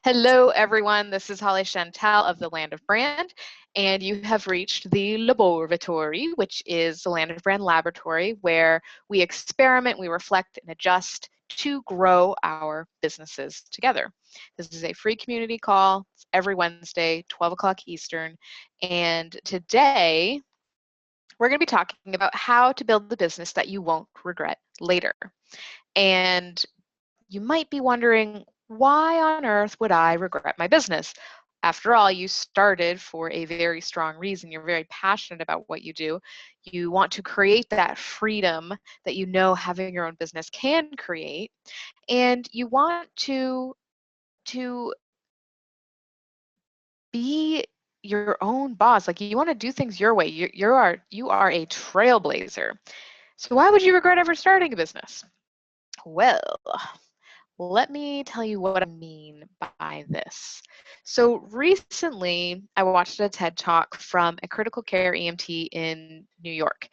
Hello, everyone. This is Holly Chantal of the Land of Brand, and you have reached the LOBoratory, which is the Land of Brand laboratory, where we experiment, we reflect, and adjust to grow our businesses together. This is a free community call. It's every Wednesday, 12 o'clock Eastern, and today we're going to be talking about how to build the business that you won't regret later. And you might be wondering, why on earth would I regret my business? After all, you started for a very strong reason. You're very passionate about what you do. You want to create that freedom that you know having your own business can create. And you want to be your own boss. Like, you want to do things your way. You are a trailblazer. So why would you regret ever starting a business? Well, let me tell you what I mean by this. So recently, I watched a TED Talk from a critical care EMT in New York.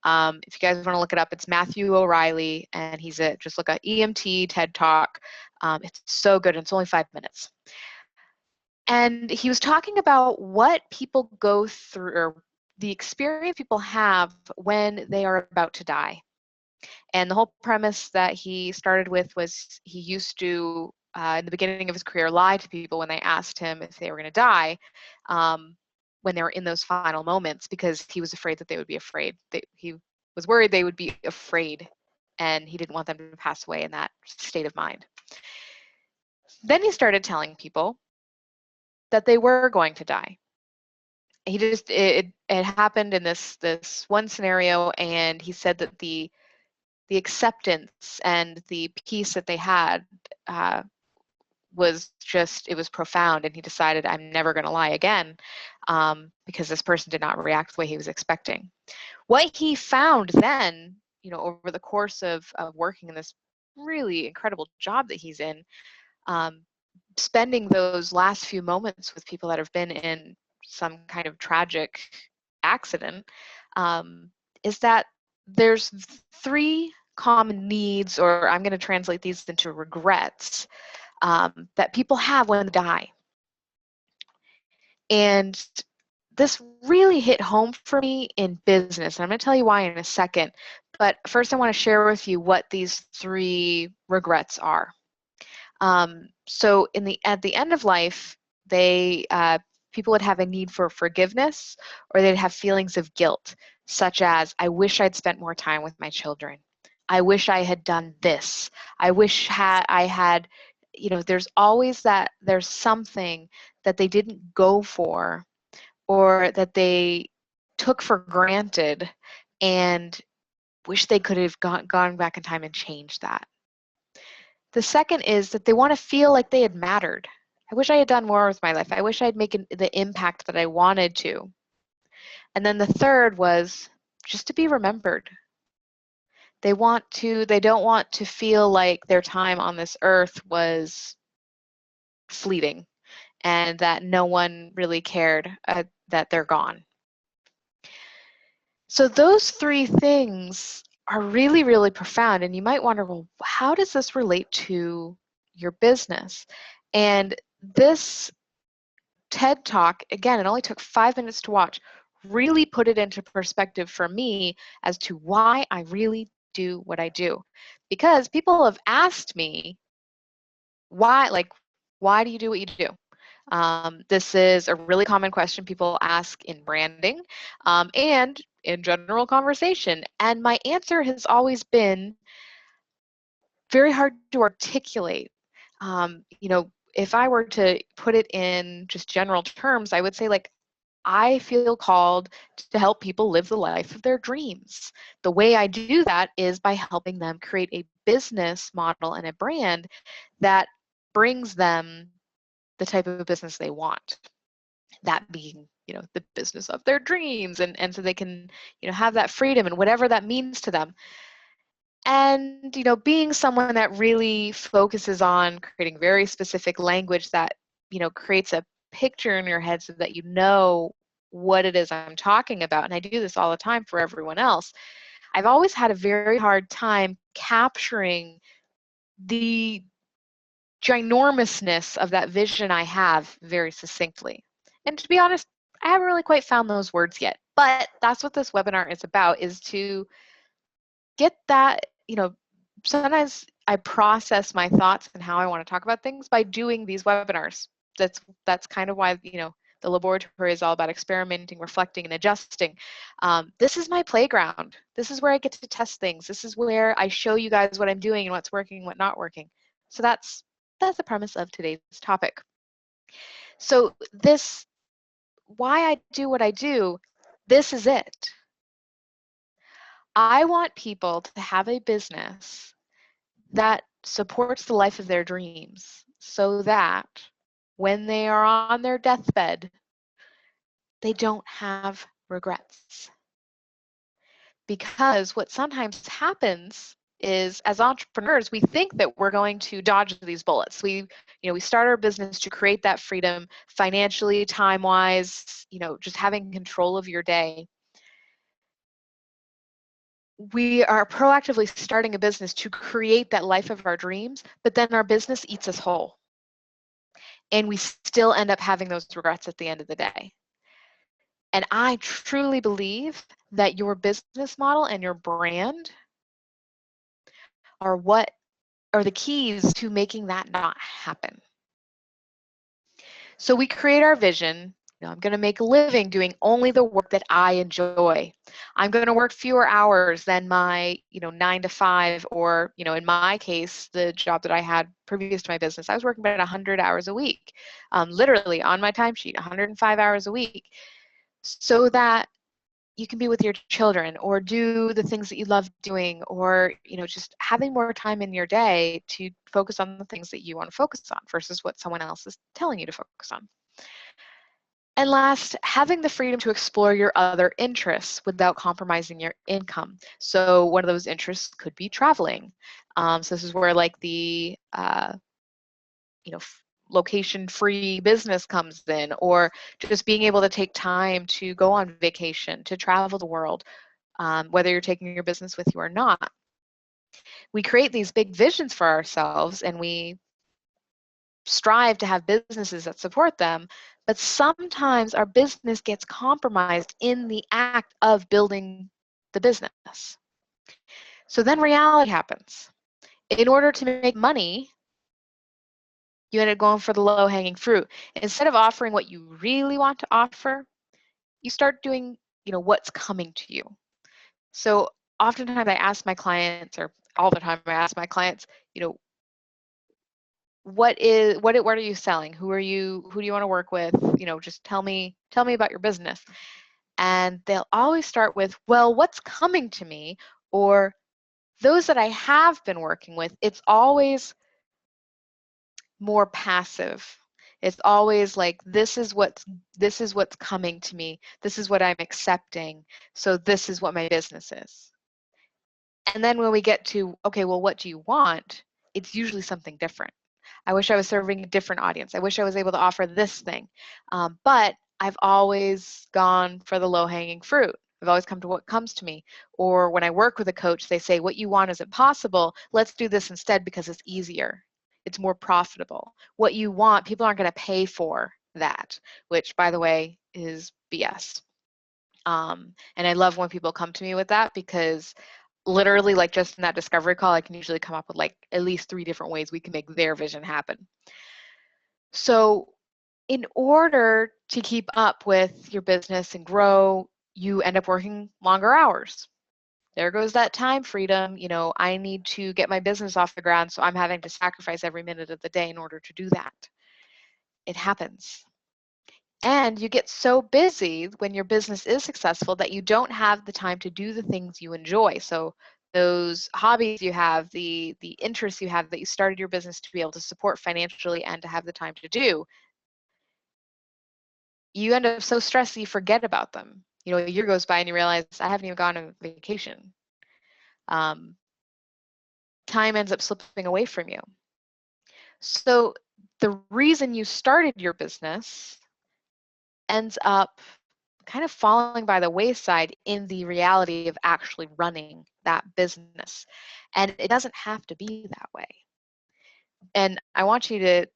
If you guys want to look it up, it's Matthew OReilly, and just look at EMT TED Talk. It's so good, and it's only 5 minutes. And he was talking about what people go through, or the experience people have when they are about to die. And the whole premise that he started with was he used to, in the beginning of his career, lie to people when they asked him if they were going to die, when they were in those final moments, because he was afraid that they would be afraid. He was worried they would be afraid, and he didn't want them to pass away in that state of mind. Then he started telling people that they were going to die. It happened in this one scenario, and he said that the acceptance and the peace that they had was profound, and he decided, I'm never going to lie again, because this person did not react the way he was expecting. What he found then, over the course of working in this really incredible job that he's in, spending those last few moments with people that have been in some kind of tragic accident, is that there's 3 common needs, or I'm going to translate these into regrets, that people have when they die. And this really hit home for me in business, and I'm going to tell you why in a second. But first, I want to share with you what these 3 regrets are. So at the end of life, people would have a need for forgiveness, or they'd have feelings of guilt, such as, I wish I'd spent more time with my children. I wish I had done this. I wish I had, there's always there's something that they didn't go for, or that they took for granted, and wish they could have gone back in time and changed that. The second is that they want to feel like they had mattered. I wish I had done more with my life. I wish I'd make the impact that I wanted to. And then the third was just to be remembered. They don't want to feel like their time on this earth was fleeting, and that no one really cared that they're gone. So those 3 things are really, really profound, and you might wonder, well, how does this relate to your business? And this TED Talk, again, it only took 5 minutes to watch, really put it into perspective for me as to why I really do what I do. Because people have asked me, why do you do what you do? This is a really common question people ask in branding, and in general conversation. And my answer has always been very hard to articulate. If I were to put it in just general terms, I would say, I feel called to help people live the life of their dreams. The way I do that is by helping them create a business model and a brand that brings them the type of business they want. That being, the business of their dreams, and so they can, have that freedom and whatever that means to them. And, being someone that really focuses on creating very specific language that, creates a picture in your head so that you know what it is I'm talking about. And I do this all the time for everyone else. I've always had a very hard time capturing the ginormousness of that vision I have very succinctly. And to be honest, I haven't really quite found those words yet, but that's what this webinar is about, is to get that, sometimes I process my thoughts and how I want to talk about things by doing these webinars. That's kind of why, the LOBoratory is all about experimenting, reflecting, and adjusting. This is my playground. This is where I get to test things. This is where I show you guys what I'm doing and what's working and what's not working. So that's the premise of today's topic. So why I do what I do, this is it. I want people to have a business that supports the life of their dreams so that when they are on their deathbed, they don't have regrets. Because what sometimes happens is, as entrepreneurs, we think that we're going to dodge these bullets. We start our business to create that freedom financially, time-wise, just having control of your day. We are proactively starting a business to create that life of our dreams, but then our business eats us whole. And we still end up having those regrets at the end of the day. And I truly believe that your business model and your brand are what are the keys to making that not happen. So we create our vision. I'm going to make a living doing only the work that I enjoy. I'm going to work fewer hours than my 9 to 5, or in my case, the job that I had previous to my business, I was working about 100 hours a week, literally on my timesheet, 105 hours a week, so that you can be with your children or do the things that you love doing, or just having more time in your day to focus on the things that you want to focus on versus what someone else is telling you to focus on. And last, having the freedom to explore your other interests without compromising your income. So one of those interests could be traveling. So this is where like the location-free business comes in, or just being able to take time to go on vacation, to travel the world, whether you're taking your business with you or not. We create these big visions for ourselves and we strive to have businesses that support them, but sometimes our business gets compromised in the act of building the business. So then reality happens. In order to make money, you end up going for the low-hanging fruit. Instead of offering what you really want to offer, you start doing, what's coming to you. So oftentimes I ask my clients, or all the time I ask my clients, what are you selling? Who do you want to work with? Just tell me about your business. And they'll always start with, well, what's coming to me, or those that I have been working with, it's always more passive. It's always like, this is what's coming to me. This is what I'm accepting. So this is what my business is. And then when we get to, okay, well, what do you want? It's usually something different. I wish I was serving a different audience. I wish I was able to offer this thing. But I've always gone for the low-hanging fruit. I've always come to what comes to me. Or when I work with a coach, they say, what you want isn't possible. Let's do this instead because it's easier. It's more profitable. What you want, people aren't going to pay for that, which, by the way, is BS. And I love when people come to me with that, because literally, like just in that discovery call, I can usually come up with like at least 3 different ways we can make their vision happen. So in order to keep up with your business and grow, you end up working longer hours. There goes that time freedom. I need to get my business off the ground, so I'm having to sacrifice every minute of the day in order to do that. It happens. And you get so busy when your business is successful that you don't have the time to do the things you enjoy. So those hobbies you have, the interests you have that you started your business to be able to support financially and to have the time to do, you end up so stressed that you forget about them. A year goes by and you realize, I haven't even gone on vacation. Time ends up slipping away from you. So the reason you started your business ends up kind of falling by the wayside in the reality of actually running that business. And it doesn't have to be that way. And I want you to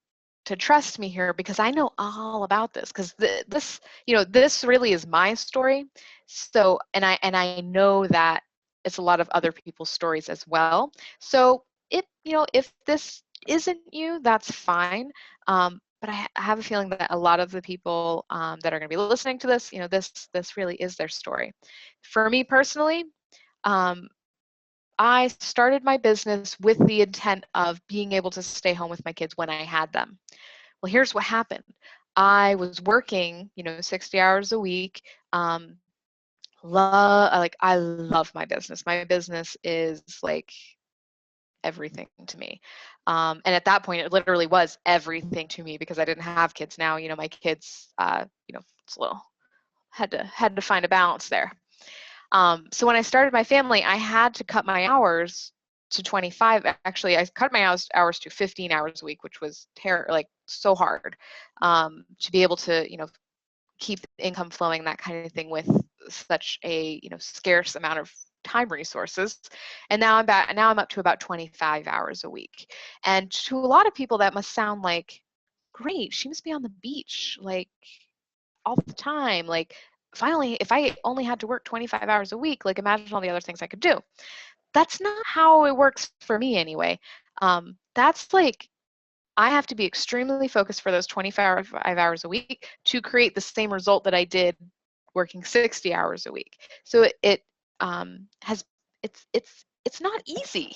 trust me here, because I know all about this, because this, this really is my story. So, and I know that it's a lot of other people's stories as well. So if this isn't you, that's fine. But I have a feeling that a lot of the people that are going to be listening to this, this really is their story. For me personally, um, I started my business with the intent of being able to stay home with my kids when I had them. Well, here's what happened. I was working, 60 hours a week. I love my business. My business is like everything to me. And at that point, it literally was everything to me, because I didn't have kids. Now, my kids, it's a little, had to find a balance there. So when I started my family, I had to cut my hours to 25. Actually, I cut my hours to 15 hours a week, which was so hard to be able to, keep the income flowing, that kind of thing, with such a, scarce amount of time resources. And now I'm up to about 25 hours a week. And to a lot of people, that must sound like, great, she must be on the beach like all the time. Like, finally, if I only had to work 25 hours a week, like, imagine all the other things I could do. That's not how it works for me anyway. That's like, I have to be extremely focused for those 25 hours a week to create the same result that I did working 60 hours a week. So it has, it's not easy.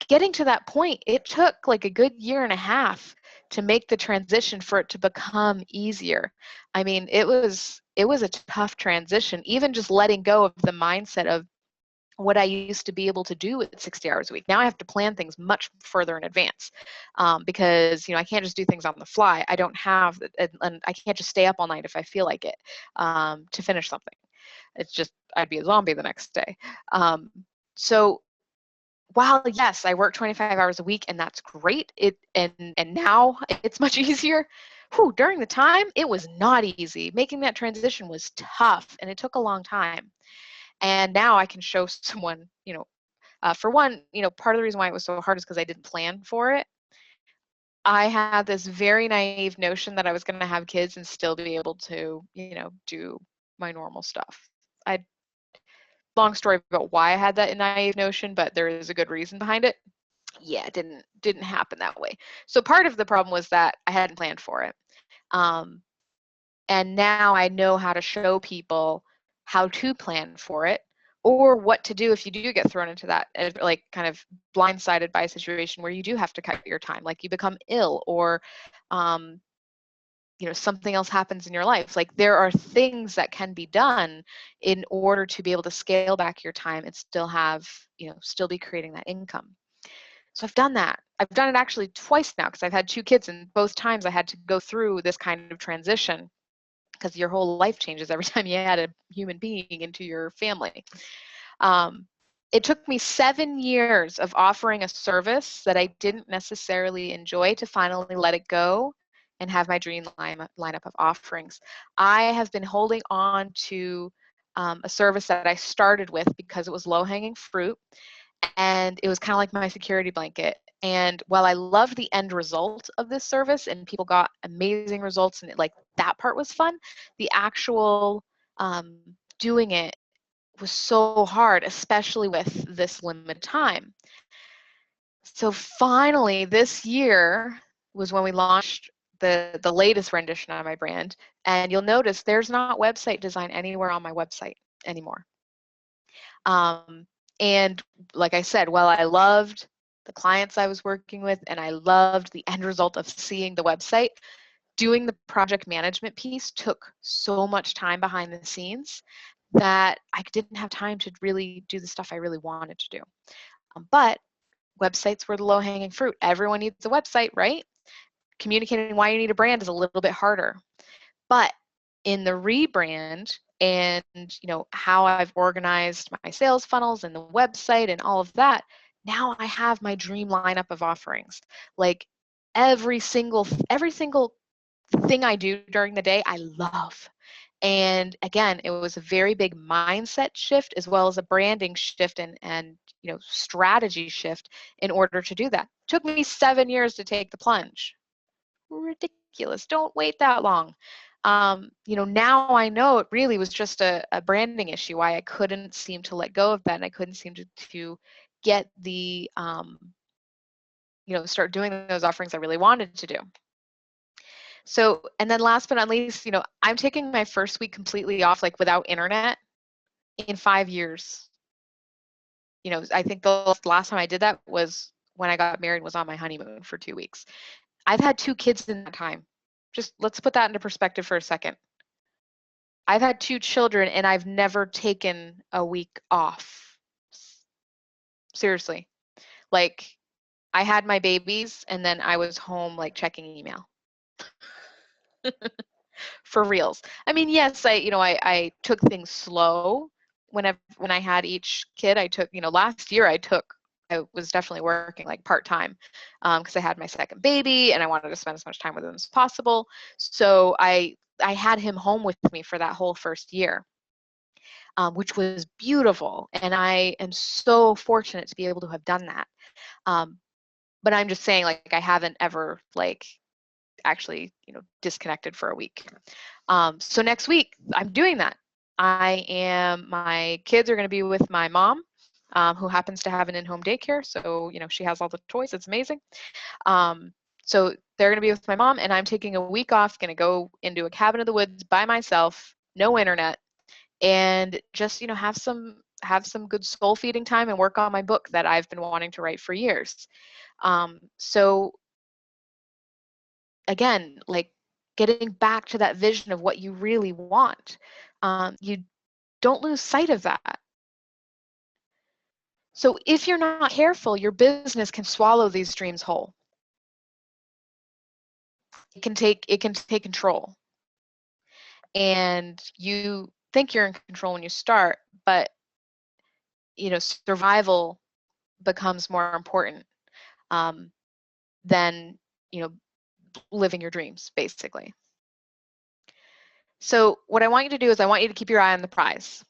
Getting to that point, it took like a good year and a half to make the transition for it to become easier. I mean, it was a tough transition, even just letting go of the mindset of what I used to be able to do at 60 hours a week. Now I have to plan things much further in advance, because I can't just do things on the fly. I don't have, and I can't just stay up all night if I feel like it, to finish something. It's just, I'd be a zombie the next day. So while yes, I work 25 hours a week, and that's great, and now it's much easier. During the time, it was not easy. Making that transition was tough, and it took a long time. And now I can show someone, for one, part of the reason why it was so hard is because I didn't plan for it. I had this very naive notion that I was going to have kids and still be able to, do my normal stuff. Long story about why I had that naive notion, but there is a good reason behind it. Yeah, it didn't happen that way. So part of the problem was that I hadn't planned for it. And now I know how to show people how to plan for it, or what to do if you do get thrown into that, like, kind of blindsided by a situation where you do have to cut your time, like you become ill, or something else happens in your life. Like, there are things that can be done in order to be able to scale back your time and still have, still be creating that income. So I've done that. I've done it actually twice now, because I've had 2 kids, and both times I had to go through this kind of transition, because your whole life changes every time you add a human being into your family. It took me 7 years of offering a service that I didn't necessarily enjoy to finally let it go and have my dream lineup of offerings. I have been holding on to a service that I started with because it was low-hanging fruit, and it was kind of like my security blanket. And while I loved the end result of this service, and people got amazing results, and that part was fun, the actual doing it was so hard, especially with this limited time. So finally, this year was when we launched the latest rendition on my brand. And you'll notice there's not website design anywhere on my website anymore. And like I said, while I loved the clients I was working with, and I loved the end result of seeing the website, doing the project management piece took so much time behind the scenes that I didn't have time to really do the stuff I really wanted to do. But websites were the low-hanging fruit. Everyone needs a website, right? Communicating why you need a brand is a little bit harder. But in the rebrand, and how I've organized my sales funnels and the website and all of that, now I have my dream lineup of offerings. Like, every single thing I do during the day, I love. And again, it was a very big mindset shift, as well as a branding shift and strategy shift in order to do that. Took me 7 years to take the plunge. Ridiculous. Don't wait that long. Now I know it really was just a branding issue, why I couldn't seem to let go of that, and I couldn't seem to get the, start doing those offerings I really wanted to do. So, and then last but not least, I'm taking my first week completely off, like without internet, in 5 years. I think the last time I did that was when I got married, was on my honeymoon for 2 weeks. I've had 2 kids in that time. Just let's put that into perspective for a second. I've had 2 children and I've never taken a week off. Seriously. Like, I had my babies and then I was home, like, checking email. For reals. I mean, yes, I took things slow when I had each kid. I took, last year I was definitely working like part-time because I had my second baby and I wanted to spend as much time with him as possible. So I had him home with me for that whole first year, which was beautiful. And I am so fortunate to be able to have done that. But I'm just saying, like, I haven't ever, like, actually, disconnected for a week. So next week, I'm doing that. My kids are going to be with my mom, who happens to have an in-home daycare. So, she has all the toys. It's amazing. So they're going to be with my mom, and I'm taking a week off, going to go into a cabin in the woods by myself, no internet, and just, have some good soul feeding time and work on my book that I've been wanting to write for years. So again, like, getting back to that vision of what you really want, you don't lose sight of that. So if you're not careful, your business can swallow these dreams whole. It can take control. And you think you're in control when you start, but survival becomes more important than living your dreams, basically. So what I want you to do is I want you to keep your eye on the prize.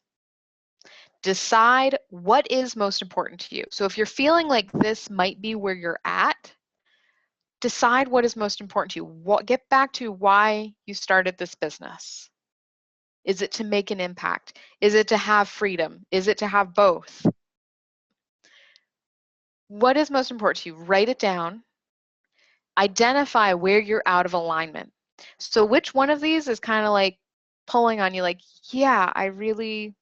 Decide what is most important to you. So if you're feeling like this might be where you're at, decide what is most important to you. Get back to why you started this business. Is it to make an impact? Is it to have freedom? Is it to have both? What is most important to you? Write it down. Identify where you're out of alignment. So which one of these is kind of like pulling on you, like, yeah, I'm really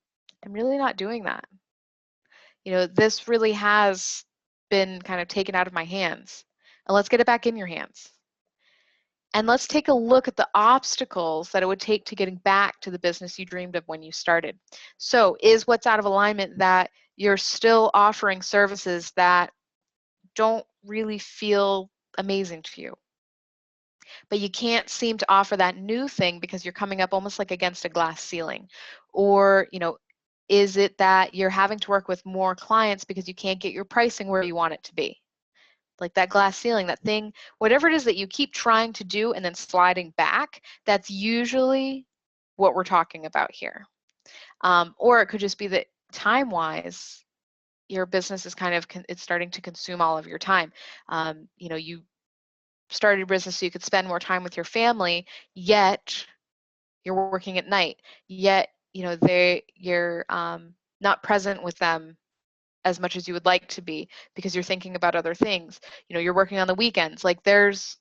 not doing that. This really has been kind of taken out of my hands. And let's get it back in your hands. And let's take a look at the obstacles that it would take to getting back to the business you dreamed of when you started. So is what's out of alignment that you're still offering services that don't really feel amazing to you, but you can't seem to offer that new thing because you're coming up almost like against a glass ceiling? Or, is it that you're having to work with more clients because you can't get your pricing where you want it to be? Like that glass ceiling, that thing, whatever it is that you keep trying to do and then sliding back, that's usually what we're talking about here. Or it could just be that time-wise, your business is it's starting to consume all of your time. You started your business so you could spend more time with your family, yet you're working at night, yet you're not present with them as much as you would like to be because you're thinking about other things. You're working on the weekends. Like there's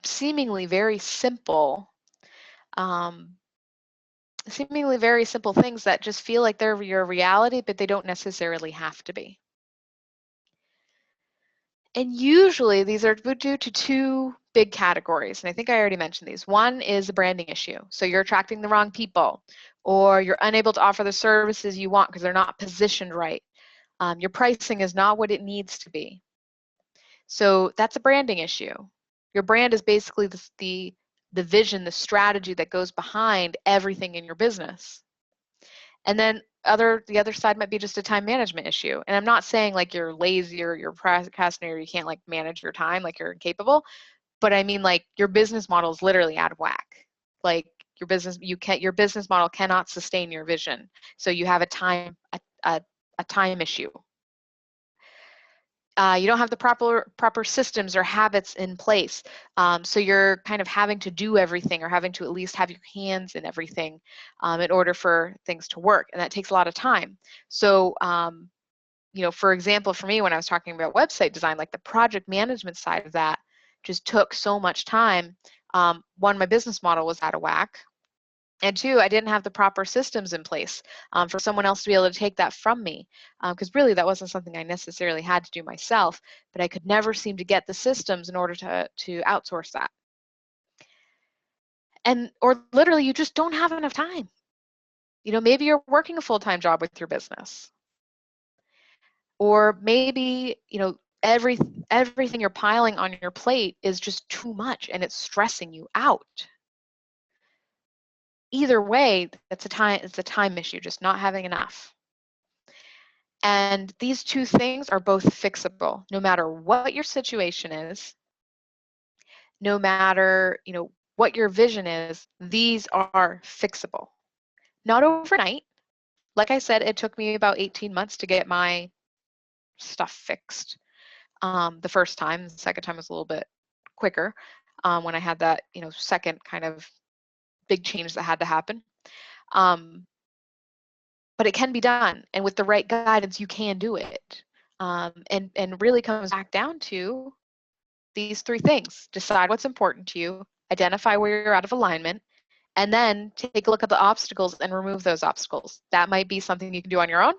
seemingly very simple things that just feel like they're your reality, but they don't necessarily have to be. And usually these are due to 2 big categories, and I think I already mentioned these. One is a branding issue. So you're attracting the wrong people, or you're unable to offer the services you want because they're not positioned right. Your pricing is not what it needs to be. So that's a branding issue. Your brand is basically the vision, the strategy that goes behind everything in your business. And then the other side might be just a time management issue. And I'm not saying like you're lazy or you're procrastinator, you can't like manage your time, like you're incapable, but I mean like your business model is literally out of whack. Like your business model cannot sustain your vision. So you have a a time issue. You don't have the proper systems or habits in place. So you're kind of having to do everything, or having to at least have your hands in everything in order for things to work. And that takes a lot of time. So, you know, for example, for me, when I was talking about website design, like the project management side of that just took so much time. One, my business model was out of whack. And two, I didn't have the proper systems in place for someone else to be able to take that from me. Because really, that wasn't something I necessarily had to do myself, but I could never seem to get the systems in order to outsource that. Or literally, you just don't have enough time. You know, maybe you're working a full-time job with your business. Or maybe, you know, everything you're piling on your plate is just too much and it's stressing you out. Either way, it's a time issue, just not having enough. And these two things are both fixable, no matter what your situation is, no matter, you know, what your vision is. These are fixable. Not overnight. Like I said, it took me about 18 months to get my stuff fixed. The first time, the second time was a little bit quicker when I had that, you know, second kind of big change that had to happen. But it can be done, and with the right guidance, you can do it. And really comes back down to these three things: decide what's important to you, identify where you're out of alignment, and then take a look at the obstacles and remove those obstacles. That might be something you can do on your own,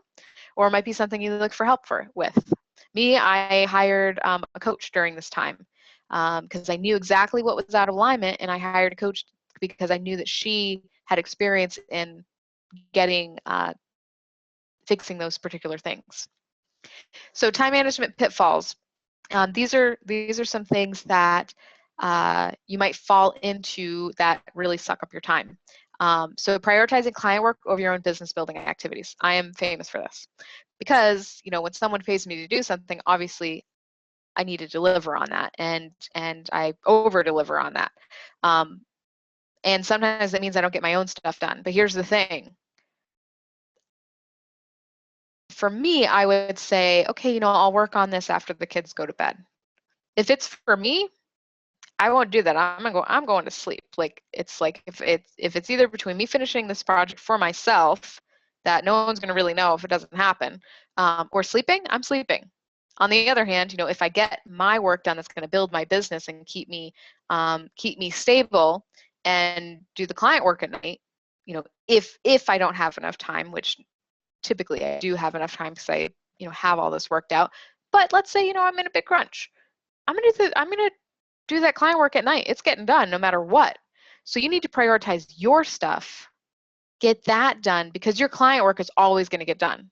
or it might be something you look for help with. Me, I hired a coach during this time because I knew exactly what was out of alignment, and I hired a coach because I knew that she had experience in getting fixing those particular things. So time management pitfalls. These are some things that you might fall into that really suck up your time. So prioritizing client work over your own business building activities. I am famous for this because, you know, when someone pays me to do something, obviously I need to deliver on that, and I over deliver on that. And sometimes that means I don't get my own stuff done. But here's the thing. For me, I would say, okay, you know, I'll work on this after the kids go to bed. If it's for me, I won't do that. I'm going to sleep. Like, it's like if it's either between me finishing this project for myself that no one's going to really know if it doesn't happen, or sleeping, I'm sleeping. On the other hand, you know, if I get my work done that's going to build my business and keep me stable, and do the client work at night, you know, if I don't have enough time, which typically I do have enough time because I, you know, have all this worked out. But let's say, you know, I'm in a big crunch. I'm gonna do that client work at night. It's getting done no matter what. So you need to prioritize your stuff, get that done, because your client work is always going to get done.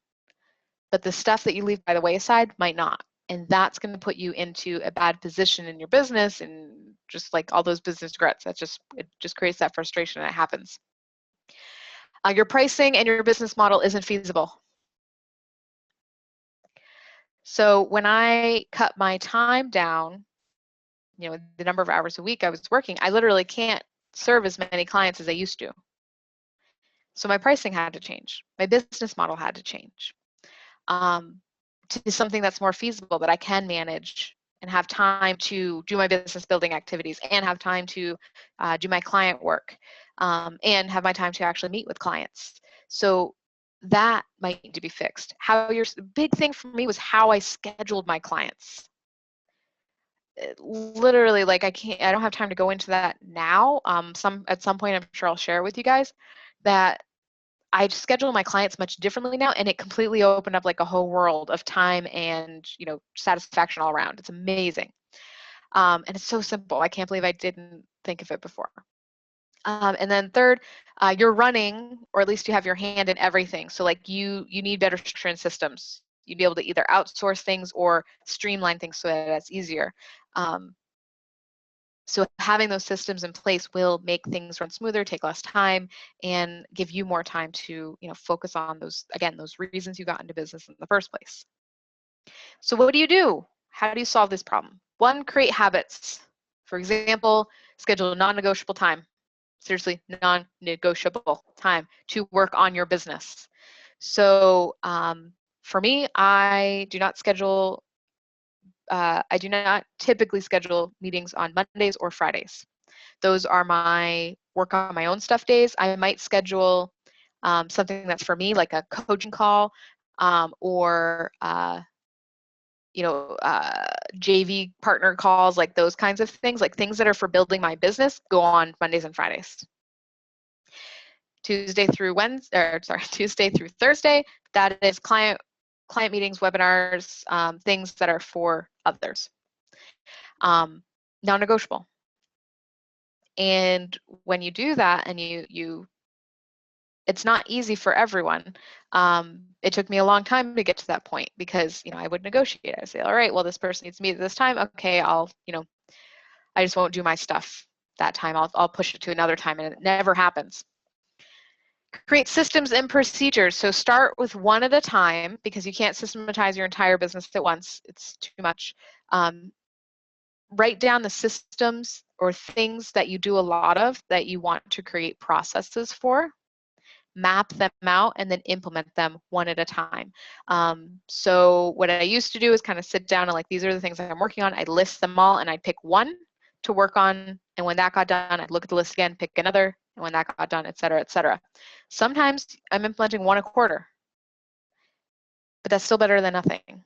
But the stuff that you leave by the wayside might not. And that's going to put you into a bad position in your business, and just like all those business regrets. It just creates that frustration, and it happens. Your pricing and your business model isn't feasible. So when I cut my time down, you know, the number of hours a week I was working, I literally can't serve as many clients as I used to. So my pricing had to change. My business model had to change to something that's more feasible, that I can manage and have time to do my business building activities, and have time to do my client work, and have my time to actually meet with clients. So that might need to be fixed. Big thing for me was how I scheduled my clients. Literally, like, I don't have time to go into that now. At some point I'm sure I'll share with you guys that I schedule my clients much differently now, and it completely opened up like a whole world of time and, you know, satisfaction all around. It's amazing. And it's so simple. I can't believe I didn't think of it before. And then third, you're running, or at least you have your hand in everything. So like you need better structure and systems. You'd be able to either outsource things or streamline things so that it's easier. So having those systems in place will make things run smoother, take less time, and give you more time to, you know, focus on those reasons you got into business in the first place. So what do you do? How do you solve this problem? One, create habits. For example, schedule non-negotiable time. Seriously, non-negotiable time to work on your business. So For me, I do not typically schedule meetings on Mondays or Fridays. Those are my work on my own stuff days. I might schedule something that's for me, like a coaching call or JV partner calls, like those kinds of things, like things that are for building my business, go on Mondays and Fridays. Tuesday through Thursday, that is client meetings, webinars, things that are for others. Non-negotiable. And when you do that, and it's not easy for everyone. It took me a long time to get to that point because, I would negotiate. I'd say, all right, well, this person needs to meet at this time. Okay, I just won't do my stuff that time. I'll push it to another time, and it never happens. Create systems and procedures. So start with one at a time because you can't systematize your entire business at once. It's too much. Write down the systems or things that you do a lot of that you want to create processes for. Map them out and then implement them one at a time. So what I used to do is kind of sit down and like, these are the things that I'm working on. I'd list them all and I'd pick one to work on. And when that got done, I'd look at the list again, pick another. And when that got done, et cetera, et cetera. Sometimes I'm implementing one a quarter, but that's still better than nothing.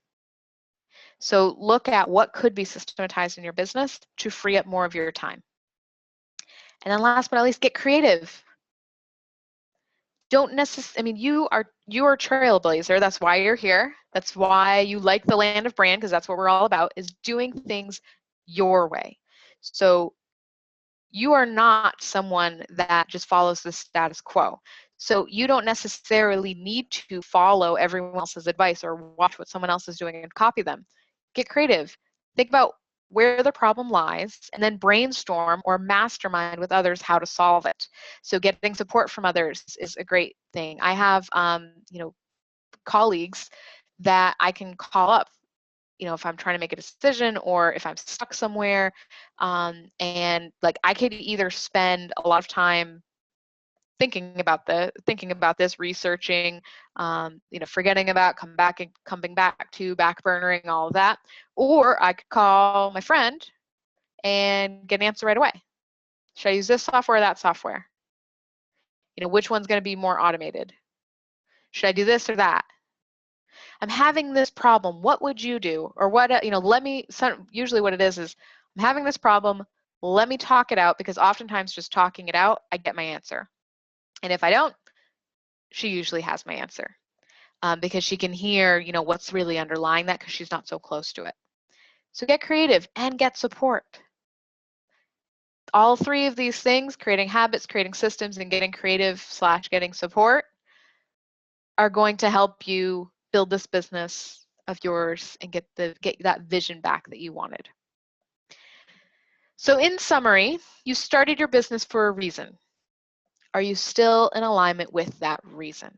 So look at what could be systematized in your business to free up more of your time. And then last but not least, get creative. Don't necessarily, you are a trailblazer. That's why you're here. That's why you like the land of brand, because that's what we're all about, is doing things your way. So you are not someone that just follows the status quo. So you don't necessarily need to follow everyone else's advice or watch what someone else is doing and copy them. Get creative. Think about where the problem lies, and then brainstorm or mastermind with others how to solve it. So getting support from others is a great thing. I have, colleagues that I can call up, if I'm trying to make a decision or if I'm stuck somewhere, and like I could either spend a lot of time thinking about this, researching, forgetting about, coming back to, backburnering, all of that, or I could call my friend and get an answer right away. Should I use this software or that software? Which one's going to be more automated? Should I do this or that? I'm having this problem. What would you do? Or what, usually what it is I'm having this problem. Let me talk it out, because oftentimes just talking it out, I get my answer. And if I don't, she usually has my answer, because she can hear, what's really underlying that, because she's not so close to it. So get creative and get support. All three of these things, creating habits, creating systems, and getting creative / getting support, are going to help you build this business of yours and get that vision back that you wanted. So in summary, you started your business for a reason. Are you still in alignment with that reason?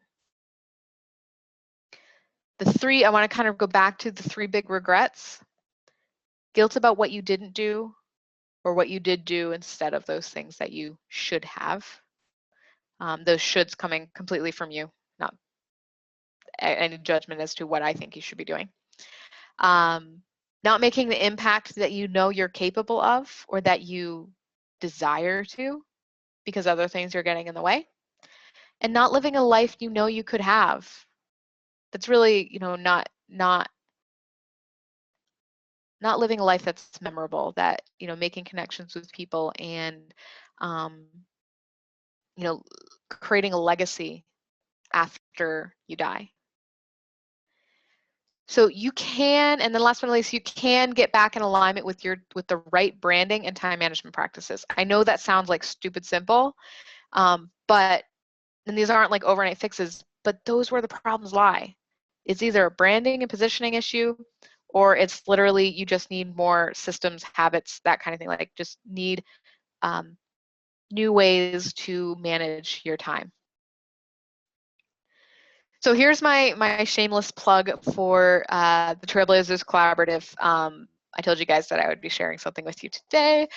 I want to kind of go back to the 3 big regrets. Guilt about what you didn't do, or what you did do instead of those things that you should have. Those shoulds coming completely from you, not any judgment as to what I think you should be doing. Not making the impact that you're capable of, or that you desire to, because other things are getting in the way. And not living a life you could have. That's really, not living a life that's memorable, that, making connections with people and, creating a legacy after you die. So you can, and then last but not least, you can get back in alignment with the right branding and time management practices. I know that sounds like stupid simple, but, and these aren't like overnight fixes, but those where the problems lie. It's either a branding and positioning issue, or it's literally you just need more systems, habits, that kind of thing. Like just need new ways to manage your time. So here's my shameless plug for the Trailblazers Collaborative. I told you guys that I would be sharing something with you today.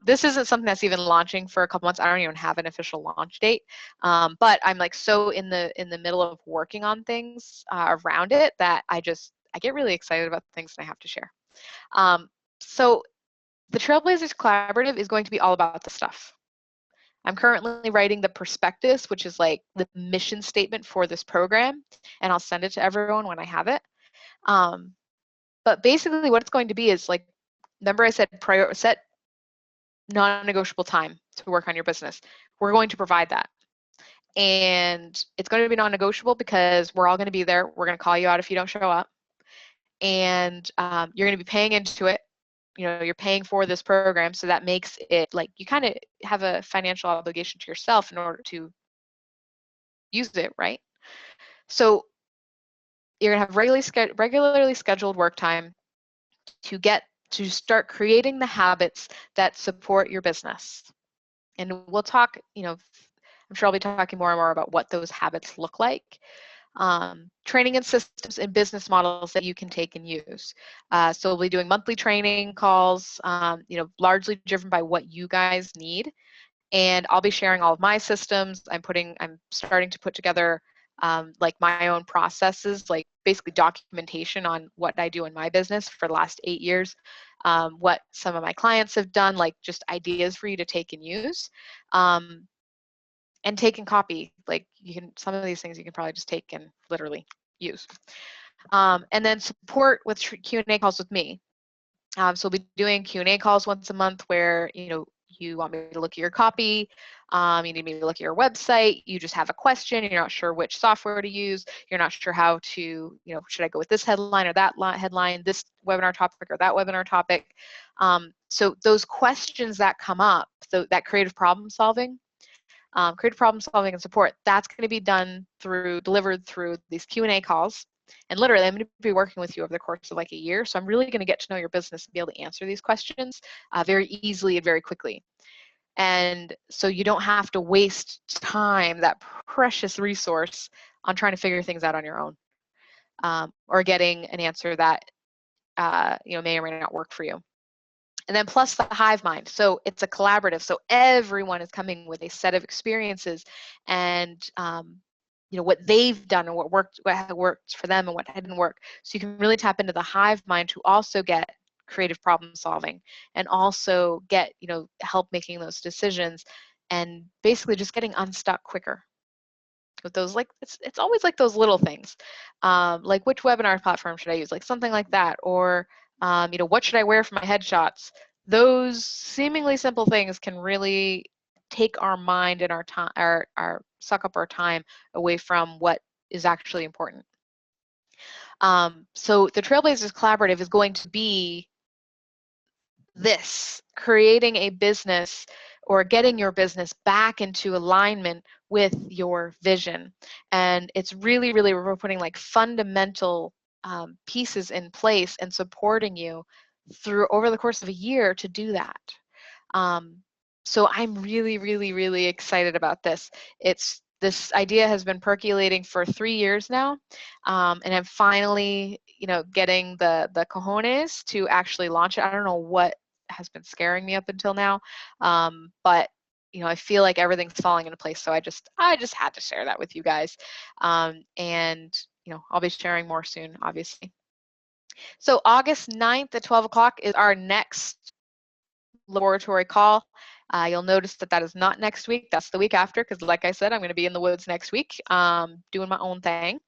This isn't something that's even launching for a couple months. I don't even have an official launch date, but I'm like so in the middle of working on things around it that I get really excited about things that I have to share. So the Trailblazers Collaborative is going to be all about this stuff. I'm currently writing the prospectus, which is like the mission statement for this program, and I'll send it to everyone when I have it. But basically what it's going to be is like, remember I said set non-negotiable time to work on your business. We're going to provide that. And it's going to be non-negotiable because we're all going to be there. We're going to call you out if you don't show up. And you're going to be paying into it. You know, you're paying for this program, so that makes it like you kind of have a financial obligation to yourself in order to use it, right? So you're going to have regularly scheduled work time to start creating the habits that support your business. And we'll talk, you know, I'm sure I'll be talking more and more about what those habits look like. Training and systems and business models that you can take and use. So we'll be doing monthly training calls, you know, largely driven by what you guys need. And I'll be sharing all of my systems. I'm starting to put together like my own processes, like basically documentation on what I do in my business for the last 8 years, what some of my clients have done, like just ideas for you to take and use. And take and copy, like some of these things you can probably just take and literally use. And then support with Q&A calls with me. So we'll be doing Q&A calls once a month where, you know, you want me to look at your copy, you need me to look at your website, you just have a question, you're not sure which software to use, you're not sure how to, you know, should I go with this headline or that headline, this webinar topic or that webinar topic. So those questions that come up, so that creative problem solving and support, that's going to be delivered through these Q&A calls. And literally, I'm going to be working with you over the course of like a year. So I'm really going to get to know your business and be able to answer these questions very easily and very quickly. And so you don't have to waste time, that precious resource, on trying to figure things out on your own, or getting an answer that you know, may or may not work for you. And then plus the hive mind. So it's a collaborative. So everyone is coming with a set of experiences and you know, what they've done and what worked for them and what didn't work. So you can really tap into the hive mind to also get creative problem solving and also get, you know, help making those decisions and basically just getting unstuck quicker. With those, like, it's always like those little things, like which webinar platform should I use, like something like that, or you know, what should I wear for my headshots? Those seemingly simple things can really take our mind and our time, suck up our time away from what is actually important. So the Trailblazers Collaborative is going to be this, creating a business or getting your business back into alignment with your vision. And it's really, we're putting like fundamental pieces in place and supporting you through over the course of a year to do that. So I'm really excited about this. This idea has been percolating for 3 years now, and I'm finally, you know, getting the cojones to actually launch it. I don't know what has been scaring me up until now, but you know, I feel like everything's falling into place. So I just had to share that with you guys, and you know, I'll be sharing more soon, obviously. So August 9th at 12 o'clock is our next LOBoratory call. You'll notice that is not next week. That's the week after, because like I said, I'm going to be in the woods next week doing my own thing.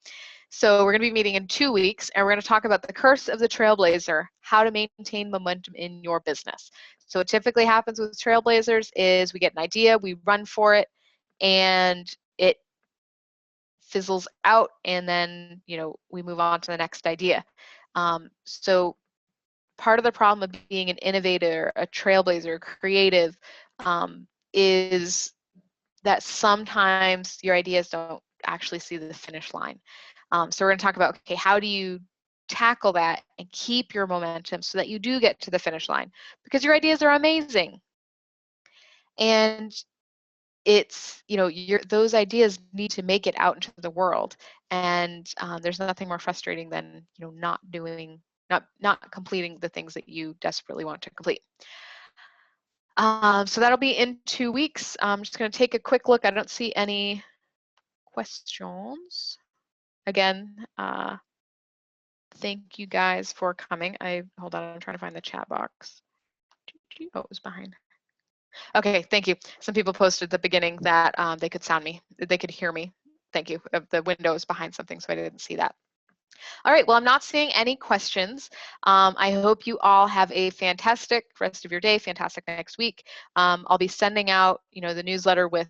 So we're going to be meeting in 2 weeks, and we're going to talk about the curse of the Trailblazer, how to maintain momentum in your business. So what typically happens with Trailblazers is we get an idea, we run for it, and it fizzles out, and then, you know, we move on to the next idea. So part of the problem of being an innovator, a trailblazer, creative, is that sometimes your ideas don't actually see the finish line. So we're going to talk about, okay, how do you tackle that and keep your momentum so that you do get to the finish line? Because your ideas are amazing. And it's, you know, those ideas need to make it out into the world. And there's nothing more frustrating than, you know, not doing not completing the things that you desperately want to complete. So that'll be in 2 weeks. I'm just going to take a quick look. I don't see any questions. Again, thank you guys for coming. Hold on, I'm trying to find the chat box. Oh, it was behind. Okay, thank you. Some people posted at the beginning that they could hear me. Thank you. The window is behind something, so I didn't see that. All right, well, I'm not seeing any questions. I hope you all have a fantastic rest of your day, fantastic next week. I'll be sending out, the newsletter with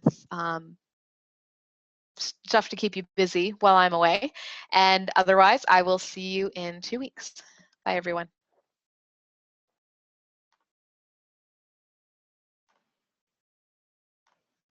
stuff to keep you busy while I'm away. And otherwise, I will see you in 2 weeks. Bye, everyone.